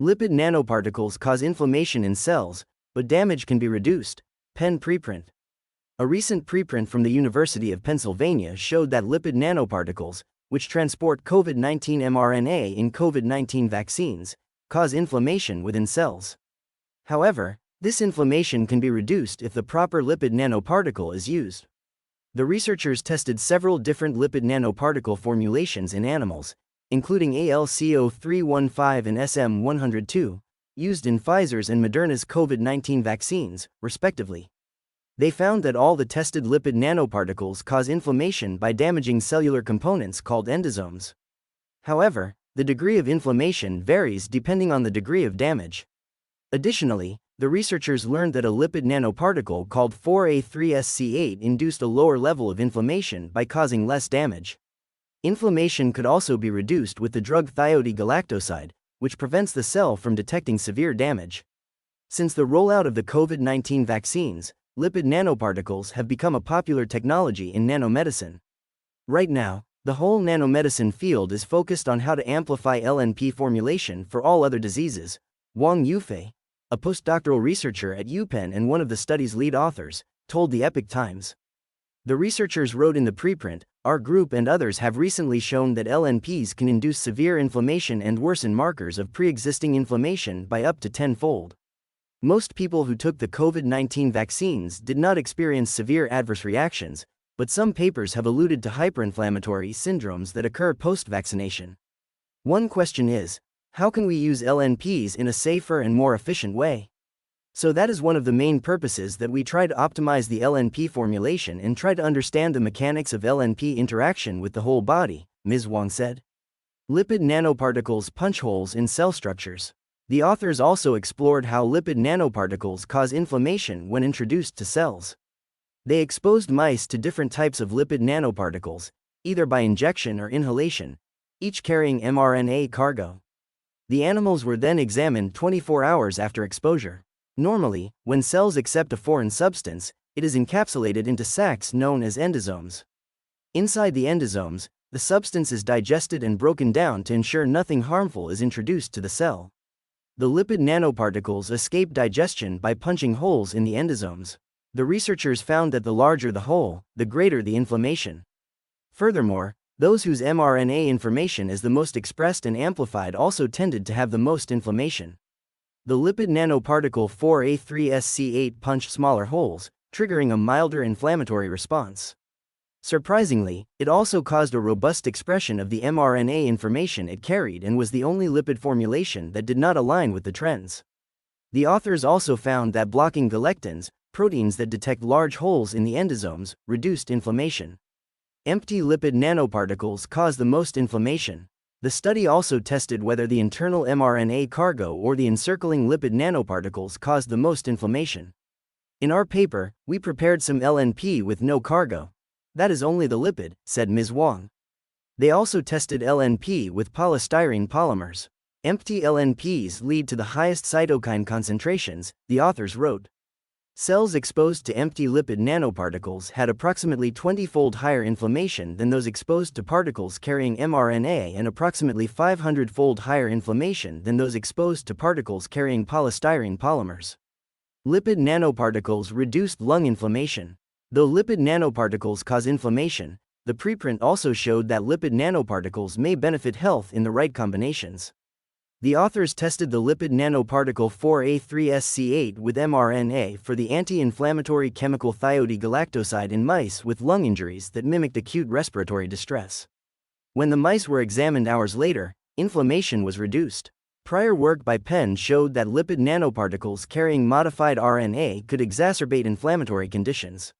Lipid nanoparticles cause inflammation in cells, but damage can be reduced. Penn Preprint. A recent preprint from the University of Pennsylvania showed that lipid nanoparticles, which transport COVID-19 mRNA in COVID-19 vaccines, cause inflammation within cells. However, this inflammation can be reduced if the proper lipid nanoparticle is used. The researchers tested several different lipid nanoparticle formulations in animals, including ALCO315 and SM102, used in Pfizer's and Moderna's COVID-19 vaccines, respectively. They found that all the tested lipid nanoparticles cause inflammation by damaging cellular components called endosomes. However, the degree of inflammation varies depending on the degree of damage. Additionally, the researchers learned that a lipid nanoparticle called 4A3SC8 induced a lower level of inflammation by causing less damage. Inflammation could also be reduced with the drug thiodgalactoside, which prevents the cell from detecting severe damage. Since the rollout of the COVID-19 vaccines, lipid nanoparticles have become a popular technology in nanomedicine. Right now, the whole nanomedicine field is focused on how to amplify LNP formulation for all other diseases. Wang Yufei, a postdoctoral researcher at UPenn and one of the study's lead authors, told the Epoch Times. The researchers wrote in the preprint, "Our group and others have recently shown that LNPs can induce severe inflammation and worsen markers of pre-existing inflammation by up to 10-fold. Most people who took the COVID-19 vaccines did not experience severe adverse reactions, but some papers have alluded to hyperinflammatory syndromes that occur post-vaccination. One question is, how can we use LNPs in a safer and more efficient way? So that is one of the main purposes that we try to optimize the LNP formulation and try to understand the mechanics of LNP interaction with the whole body," Ms. Wang said. Lipid nanoparticles punch holes in cell structures. The authors also explored how lipid nanoparticles cause inflammation when introduced to cells. They exposed mice to different types of lipid nanoparticles, either by injection or inhalation, each carrying mRNA cargo. The animals were then examined 24 hours after exposure. Normally, when cells accept a foreign substance, it is encapsulated into sacs known as endosomes. Inside the endosomes, the substance is digested and broken down to ensure nothing harmful is introduced to the cell. The lipid nanoparticles escape digestion by punching holes in the endosomes. The researchers found that the larger the hole, the greater the inflammation. Furthermore, those whose mRNA information is the most expressed and amplified also tended to have the most inflammation. The lipid nanoparticle 4A3SC8 punched smaller holes, triggering a milder inflammatory response. Surprisingly, it also caused a robust expression of the mRNA information it carried and was the only lipid formulation that did not align with the trends. The authors also found that blocking galectins, proteins that detect large holes in the endosomes, reduced inflammation. Empty lipid nanoparticles cause the most inflammation. The study also tested whether the internal mRNA cargo or the encircling lipid nanoparticles caused the most inflammation. In our paper, we prepared some LNP with no cargo. That is only the lipid, said Ms. Wang. They also tested LNP with polystyrene polymers. Empty LNPs lead to the highest cytokine concentrations, the authors wrote. Cells exposed to empty lipid nanoparticles had approximately 20-fold higher inflammation than those exposed to particles carrying mRNA and approximately 500-fold higher inflammation than those exposed to particles carrying polystyrene polymers. Lipid nanoparticles reduced lung inflammation. Though lipid nanoparticles cause inflammation, the preprint also showed that lipid nanoparticles may benefit health in the right combinations. The authors tested the lipid nanoparticle 4A3SC8 with mRNA for the anti-inflammatory chemical thiodgalactoside in mice with lung injuries that mimicked acute respiratory distress. When the mice were examined hours later, inflammation was reduced. Prior work by Penn showed that lipid nanoparticles carrying modified RNA could exacerbate inflammatory conditions.